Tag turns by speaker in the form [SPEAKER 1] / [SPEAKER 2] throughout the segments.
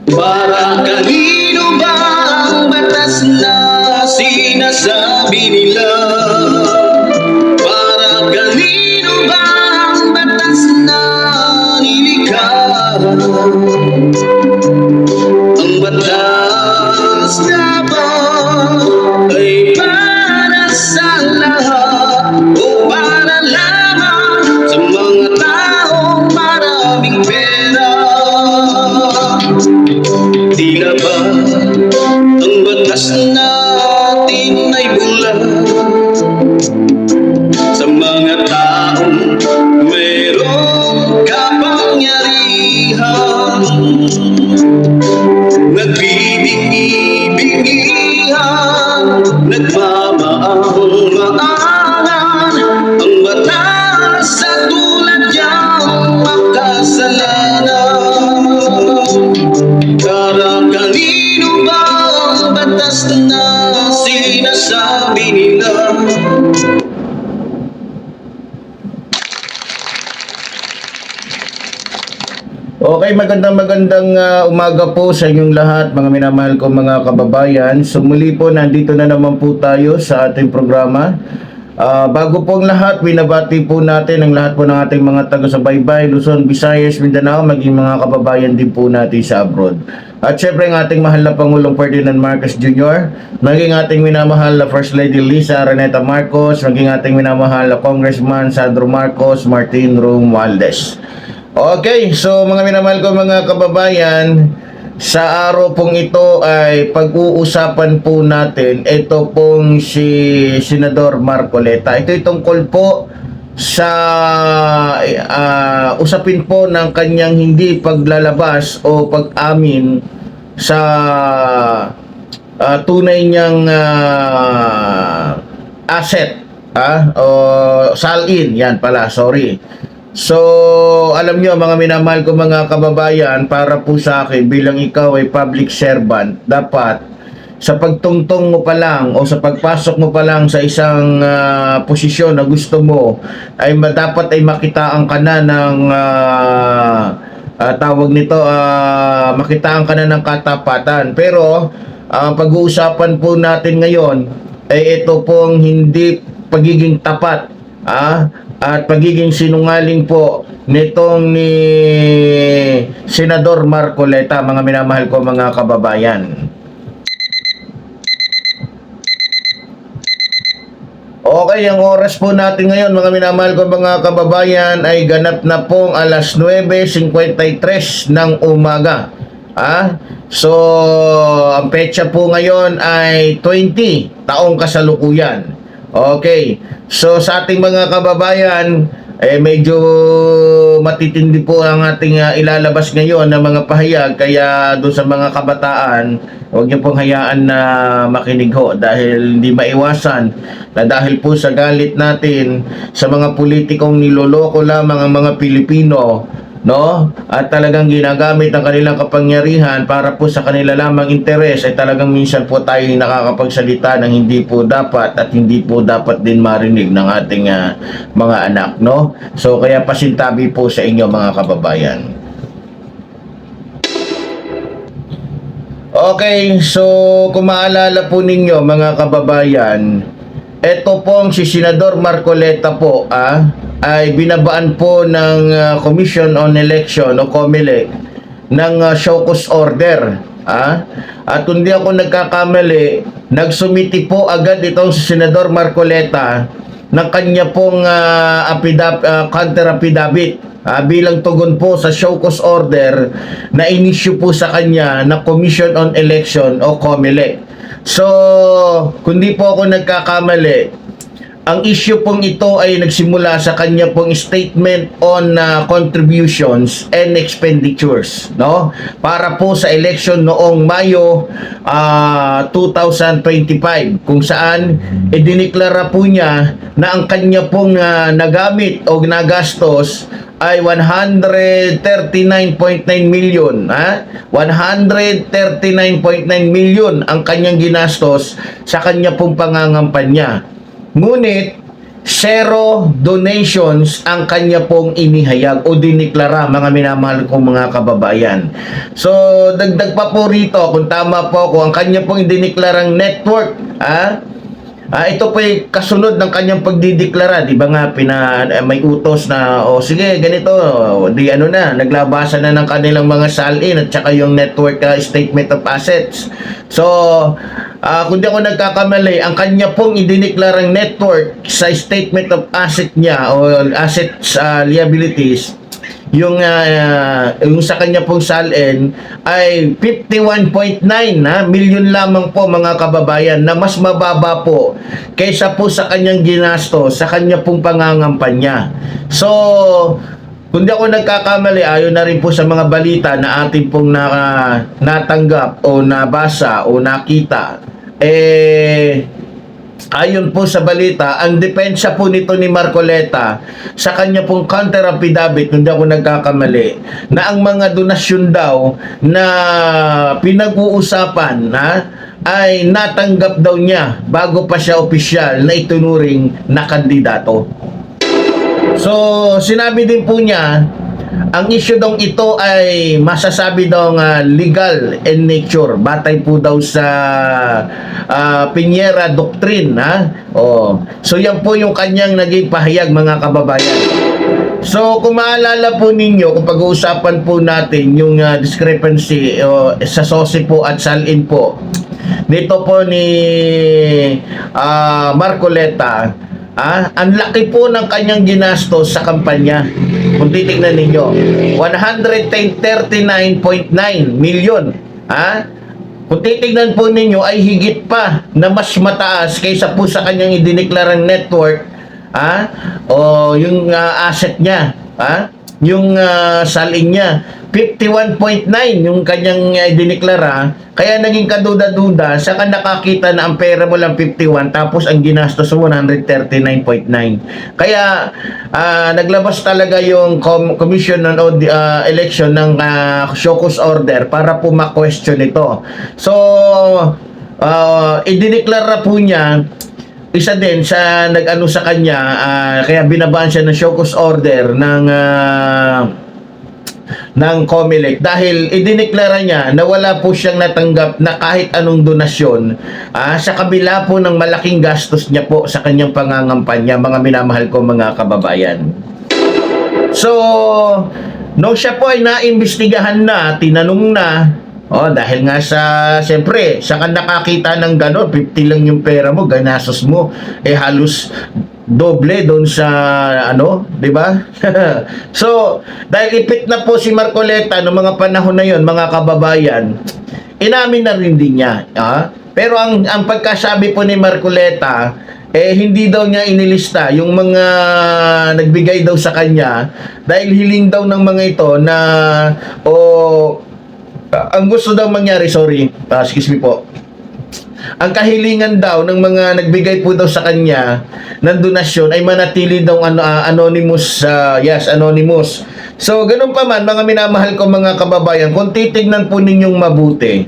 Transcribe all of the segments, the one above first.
[SPEAKER 1] Para kanino ba ang batas na sinasabi nila? Para kanino ba ang batas na nilikha? Ang batas na ba ay para sa lahat o para lamang sa mga taong maraming pera? Tila ba ang batas natin ay bulag sa mga taong mayroong kapangyarihan? Nagbibingi-bingihan, nagmamaang-maangan ang batas sa tulad niyang makasalanan. Para kanino ba ang batas na sinasabi nila?
[SPEAKER 2] Okay, magandang umaga po sa inyong lahat, mga minamahal ko mga kababayan. So muli po, nandito na naman po tayo sa ating programa. Bago po ang lahat, binabati po natin ang lahat po ng ating mga taga-subaybay, Luzon, Visayas, Mindanao, maging mga kababayan din po natin sa abroad. At syempre ang ating mahal na Pangulong Ferdinand Marcos Jr., maging ating minamahal na First Lady Lisa Araneta Marcos, maging ating minamahal na Congressman Sandro Marcos, Martin Romualdez. Okay, so mga minamahal ko mga kababayan, sa araw pong ito ay pag-uusapan po natin ito pong si Senador Marcoleta. Ito tungkol po sa usapin po ng kanyang hindi paglalabas o pag-amin sa tunay niyang asset o salin, yan pala, sorry. So, alam nyo mga minamahal ko mga kababayan, para po sa akin bilang ikaw ay public servant, dapat sa pagtungtong mo pa lang o sa pagpasok mo pa lang sa isang posisyon na gusto mo, ay dapat ay makitaan ka na ng tawag nito, makitaan ka na ng katapatan. Pero pag-uusapan po natin ngayon ay ito pong hindi pagiging tapat at pagiging sinungaling po nitong ni Senador Marcoleta, mga minamahal ko mga kababayan. Okay, ang oras po natin ngayon mga minamahal ko mga kababayan ay ganap na pong alas 9:53 ng umaga. So, ang petsa po ngayon ay 20 taong kasalukuyan. Okay, so sa ating mga kababayan, medyo matitindi po ang ating ilalabas ngayon ng mga pahayag, kaya doon sa mga kabataan, huwag niyo pong hayaan na makinig ho, dahil hindi maiwasan na dahil po sa galit natin sa mga politikong niloloko lamang ang mga Pilipino, no? At talagang ginagamit ang kanilang kapangyarihan para po sa kanila lamang interes, ay talagang minsan po tayo nakakapagsalita ng hindi po dapat at hindi po dapat din marinig ng ating mga anak, no? So kaya pasintabi po sa inyo mga kababayan. Okay, so kung maalala po ninyo mga kababayan, ito pong si Senador Marcoleta po ay binabaan po ng Commission on Election o COMELEC ng show cause order. At hindi ako nagkakamali, nagsumiti po agad itong si Senador Marcoleta ng kanya pong counter affidavit bilang tugon po sa show cause order na inisyu po sa kanya ng Commission on Election o COMELEC. So, kundi po ako nagkakamali, ang issue pong ito ay nagsimula sa kanya pong statement on contributions and expenditures, no? Para po sa election noong Mayo 2025, kung saan idineklara po niya na ang kanya pong nagamit o nagastos ay 139.9 million. 139.9 million ang kanyang ginastos sa kanya pong pangangampanya. Ngunit, zero donations ang kanya pong inihayag o diniklara, mga minamahal kong mga kababayan. So, dagdag pa po rito, kung tama po ako, ang kanya pong diniklarang network, ito po ay kasunod ng kanyang pagdideklara, di ba nga may utos na sige ganito, di ano na naglabasan na ng kanilang mga salin at saka yung network statement of assets. So kung di ako nagkakamali, ang kanya pong idineklarang network sa statement of asset niya o assets liabilities, yung sa kanya pong salin ay 51.9 million lamang po, mga kababayan, na mas mababa po kaysa po sa kanyang ginasto sa kanya pong pangangampanya. So kung di ako nagkakamali, ayon na rin po sa mga balita na ating pong natanggap o nabasa o nakita, ayon po sa balita, ang depensa po nito ni Marcoleta sa kanya pong counter affidavit, hindi ako nagkakamali, na ang mga donasyon daw na pinag-uusapan ay natanggap daw niya bago pa siya opisyal na itunuring na kandidato. So, sinabi din po niya, ang issue daw ito ay masasabi daw legal in nature, batay po daw sa Piñera Doctrine. So yan po yung kanyang naging pahayag, mga kababayan. So kung maalala po ninyo, kung pag-uusapan po natin yung discrepancy sa SOSI po at salin po dito po ni Marcoleta, ang laki po ng kanyang ginastos sa kampanya. Kung titignan ninyo, 139.9 million. Kung titignan po ninyo, ay higit pa na mas mataas kaysa po sa kanyang idineklarang network, o yung asset niya, yung salin niya. 51.9 yung kanyang idineklara, kaya naging kaduda-duda sa nakakita na ang pera mo lang 51 tapos ang ginastos mo 139.9. Kaya naglabas talaga yung Commission on Election ng show cause order para po ma-question ito. So idineklara po niya, isa din sa nag-ano sa kanya, kaya binabaan siya ng show cause order ng COMELEC dahil idineklara niya na wala po siyang natanggap na kahit anong donasyon sa kabila po ng malaking gastos niya po sa kanyang pangangampanya, mga minamahal ko mga kababayan. So nung siya po ay naimbestigahan na, tinanong na, dahil nga siyempre, sa nakakita ng gano'n, 50 lang yung pera mo, ganastos mo, halos doble doon sa di ba? So, dahil ipit na po si Marcoleta noong mga panahon na yon, mga kababayan, inamin na rin din niya. Pero ang pagkasabi po ni Marcoleta, hindi daw niya inilista yung mga nagbigay daw sa kanya dahil hiling daw ng mga ito na ang gusto daw mangyari, excuse me po, ang kahilingan daw ng mga nagbigay po daw sa kanya ng donasyon ay manatili daw anonymous. Anonymous. So ganun pa man, mga minamahal ko mga kababayan, kung titignan po ninyong mabuti,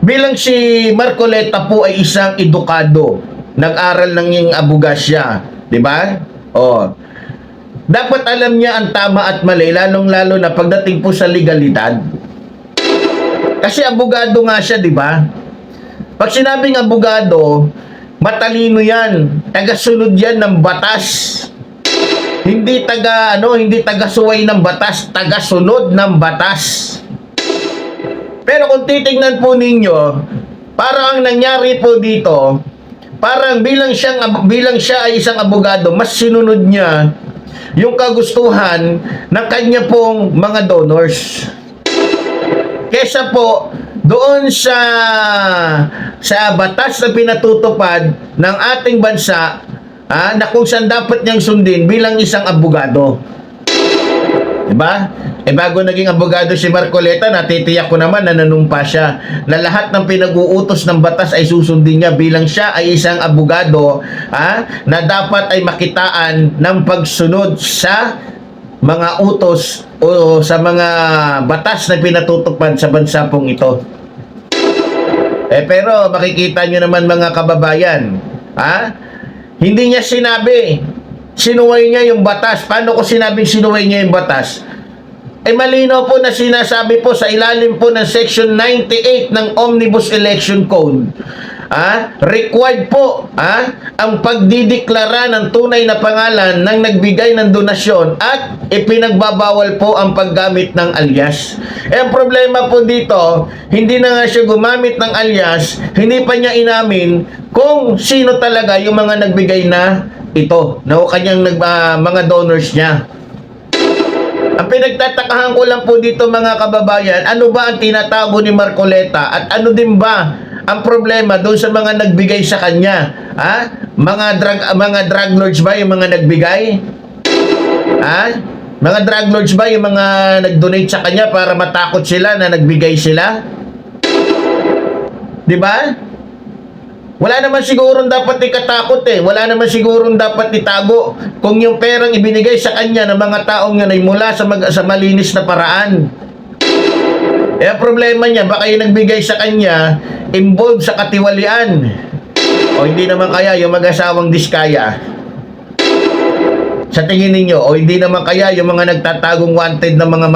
[SPEAKER 2] bilang si Marcoleta po ay isang edukado, nag-aral ng yung abogasya, di ba? Dapat alam niya ang tama at mali, lalong-lalo na pagdating po sa legalidad. Kasi abogado nga siya, di ba? Pag sinabing abogado, matalino yan, tagasunod yan ng batas. Hindi taga-suway ng batas, tagasunod ng batas. Pero kung titingnan po ninyo, parang ang nangyari po dito, parang bilang siya ay isang abogado, mas sinunod niya yung kagustuhan ng kanya pong mga donors. Kesa po doon sa batas na pinatutupad ng ating bansa, na kung saan dapat niyang sundin bilang isang abogado. Diba? Bago naging abogado si Marcoleta, natitiyak ko naman na nanumpa siya na lahat ng pinag-uutos ng batas ay susundin niya bilang siya ay isang abogado, na dapat ay makitaan ng pagsunod sa mga utos o sa mga batas na pinatutupad sa bansa pong ito. Pero makikita nyo naman mga kababayan, Hindi niya sinabi. Sinuway niya yung batas. Paano ko sinabing sinuway niya yung batas? Malinaw po na sinasabi po sa ilalim po ng Section 98 ng Omnibus Election Code. Required po ang pagdideklara ng tunay na pangalan ng nagbigay ng donasyon at ipinagbabawal po ang paggamit ng alias. Ang problema po dito, hindi na nga siya gumamit ng alias, hindi pa niya inamin kung sino talaga yung mga nagbigay na ito, na kanyang mga donors niya. Ang pinagtatakahan ko lang po dito mga kababayan, ano ba ang tinatago ni Marcoleta at ano din ba ang problema doon sa mga nagbigay sa kanya? Mga drug lords ba yung mga nagbigay? Mga drug lords ba yung mga nag-donate sa kanya para matakot sila na nagbigay sila? 'Di ba? Wala naman sigurong dapat ikatakot Wala naman sigurong dapat itago kung yung perang ibinigay sa kanya ng mga taong yun ay mula sa malinis na paraan. Ang problema niya, baka yung nagbigay sa kanya, involved sa katiwalian. O hindi naman kaya yung mag-asawang diskaya. Sa tingin ninyo, o hindi naman kaya yung mga nagtatagong wanted ng mga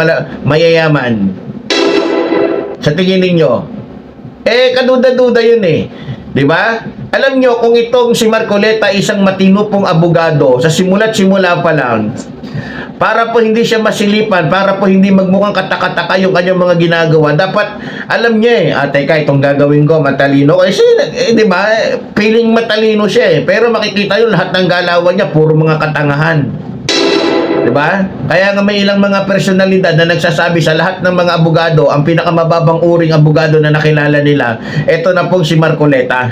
[SPEAKER 2] mayayaman. Sa tingin ninyo, kaduda-duda yun Di ba? Alam nyo, kung itong si Marcoleta isang matino pong abogado, sa simula't simula pa lang, para po hindi siya masilipan, para po hindi magmukhang katakataka yung kanyang mga ginagawa, dapat alam niya teka, itong gagawin ko, matalino. Kasi, di ba, feeling matalino siya pero makikita yun, lahat ng galawan niya, puro mga katangahan. Diba? Kaya nga may ilang mga personalidad na nagsasabi sa lahat ng mga abogado, ang pinakamababang uring abogado na nakilala nila, eto na pong si Marcoleta.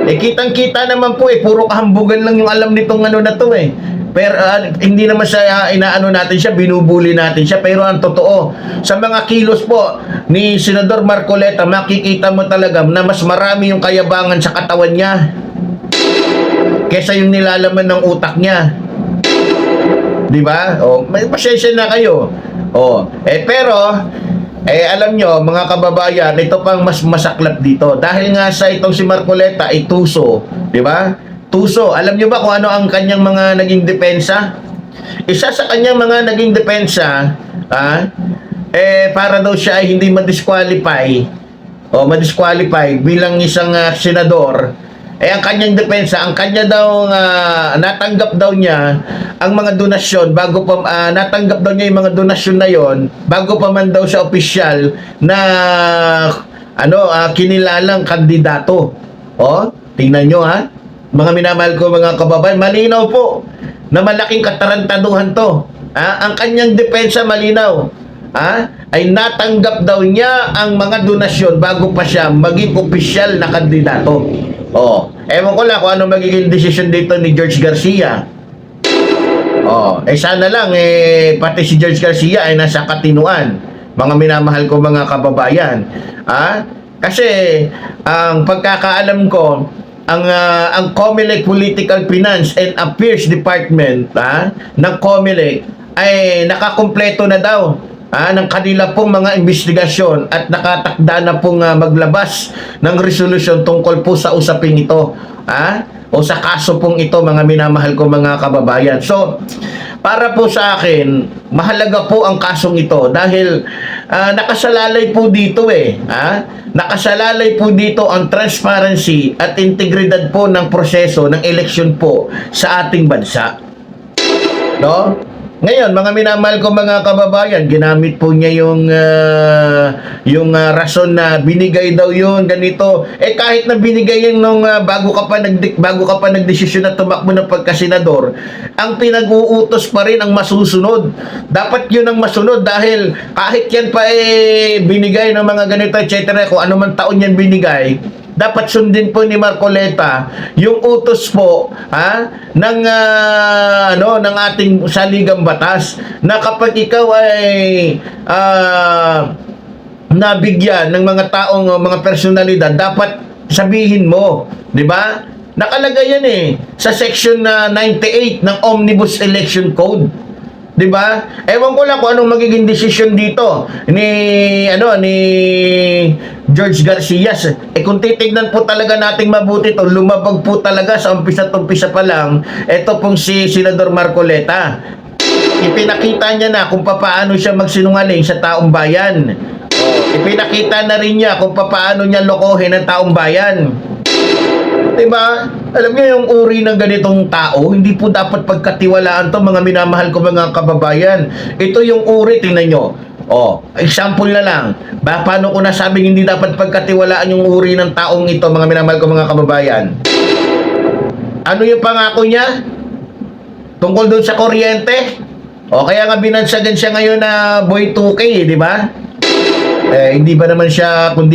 [SPEAKER 2] Kitang-kita naman po puro kahambugan lang yung alam nitong ano na to Pero hindi naman siya inaano natin siya, binubuli natin siya, pero ang totoo, sa mga kilos po ni Senador Marcoleta, makikita mo talaga na mas marami yung kayabangan sa katawan niya kesa yung nilalaman ng utak niya. Di ba? May pasensya na kayo. Pero alam nyo, mga kababayan, ito pang mas masaklap dito. Dahil nga sa itong si Marcoleta ay tuso, di ba? Tuso. Alam nyo ba kung ano ang kanyang mga naging depensa? Isa sa kanyang mga naging depensa, para daw siya ay hindi madisqualify bilang isang senador. Ang kanyang depensa, ang kanya daw natanggap daw niya ang mga donasyon bago pa natanggap daw niya yung mga donasyon na yon bago pa man daw siya opisyal na kinilalang kandidato. Tingnan nyo mga minamahal ko mga kababayan, malinaw po na malaking katarantaduhan to. Ang kanyang depensa malinaw. Ay natanggap daw niya ang mga donasyon bago pa siya maging opisyal na kandidato. Ewan ko lang kung ano magiging desisyon dito ni George Garcia. Sana lang pati si George Garcia ay nasa katinuan, mga minamahal ko mga kababayan. Kasi ang pagkakaalam ko, ang COMELEC Political Finance and Affairs Department ng COMELEC ay nakakumpleto na daw ng kanila pong mga investigasyon at nakatakda na pong maglabas ng resolusyon tungkol po sa usaping ito o sa kaso pong ito, mga minamahal ko mga kababayan. So para po sa akin, mahalaga po ang kasong ito dahil nakasalalay po dito nakasalalay po dito ang transparency at integridad po ng proseso ng eleksyon po sa ating bansa. Ngayon, mga minamahal ko mga kababayan, ginamit po niya yung rason na binigay daw yun, ganito. Kahit na binigay yun nung bago ka pa nagdesisyon na tumakbo ng pagkasenador, ang pinag-uutos pa rin ang masusunod. Dapat yun ang masunod dahil kahit yan pa binigay ng mga ganito, etc. Kung ano man taon yan binigay, dapat sundin po ni Marcoleta yung utos po ng ating saligang batas na kapag ikaw ay nabigyan ng mga taong mga personalidad, dapat sabihin mo, di ba? Nakalagay yan sa section 98 ng Omnibus Election Code. 'Di ba? Ewan ko lang kung anong magiging desisyon dito ni George Garcia. Kung titignan po talaga nating mabuti to, lumabag po talaga sa umpisa pa lang, ito pong si Senador Marcoleta. Ipinakita niya na kung paano siya magsinungaling sa taong bayan. Ipinakita na rin niya kung paano niya lokohin ang taong bayan. Diba? Alam niyo yung uri ng ganitong tao, hindi po dapat pagkatiwalaan to, mga minamahal ko mga kababayan. Ito yung uri, tingnan nyo. Example na lang. Paano ko nasabing hindi dapat pagkatiwalaan yung uri ng taong ito, mga minamahal ko mga kababayan? Ano yung pangako niya? Tungkol doon sa kuryente? Kaya nga binansagan siya ngayon na boy 2K, di ba? Hindi ba naman siya, kung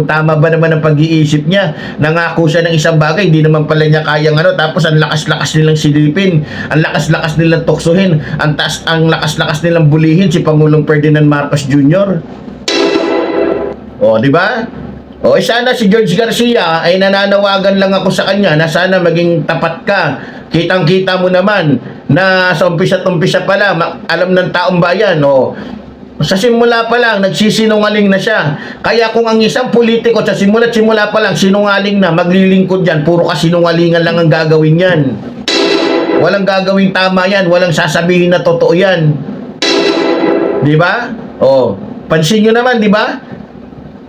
[SPEAKER 2] tama ba naman ang pag-iisip niya, nangako siya ng isang bagay, hindi naman pala niya kayang tapos ang lakas-lakas nilang silipin, ang lakas-lakas nilang tuksuhin, ang lakas-lakas nilang bulihin si Pangulong Ferdinand Marcos Jr. Di ba? Sana si George Garcia ay nananawagan lang ako sa kanya na sana maging tapat ka. Kitang-kita mo naman na sa umpisa pa lang, alam ng taong bayan, sa simula pa lang, nagsisinungaling na siya. Kaya kung ang isang politiko sa simula pa lang, sinungaling na, maglilingkod yan, puro kasinungalingan lang ang gagawin yan. Walang gagawing tama yan, walang sasabihin na totoo yan. Di ba? Pansin nyo naman, di ba?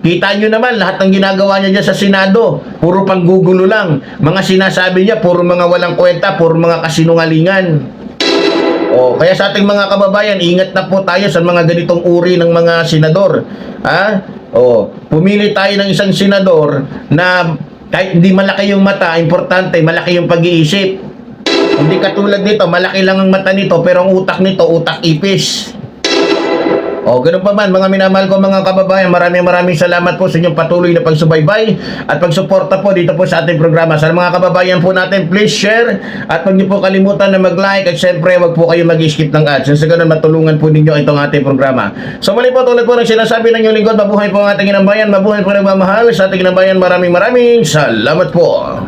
[SPEAKER 2] Kita nyo naman, lahat ng ginagawa niya dyan sa Senado, puro panggugulo lang. Mga sinasabi niya, puro mga walang kwenta, puro mga kasinungalingan. Kaya sa ating mga kababayan, ingat na po tayo sa mga ganitong uri ng mga senador. Pumili tayo ng isang senador na kahit hindi malaki yung mata, importante, malaki yung pag-iisip. Hindi katulad nito, malaki lang ang mata nito, pero ang utak nito, utak ipis. Ganun pa man, mga minamahal ko mga kababayan, maraming salamat po sa inyong patuloy na pagsubaybay at pagsuporta po dito po sa ating programa. Sa mga kababayan po natin, please share at huwag niyo po kalimutan na mag-like at syempre huwag po kayo mag-skip ng ads. Sa ganun, matulungan po ninyo itong ating programa. So muli po, tulad po ng sinasabi ng inyong lingkod, mabuhay po ang ating inambayan, mabuhay po nagmamahal sa ating inambayan. Maraming salamat po.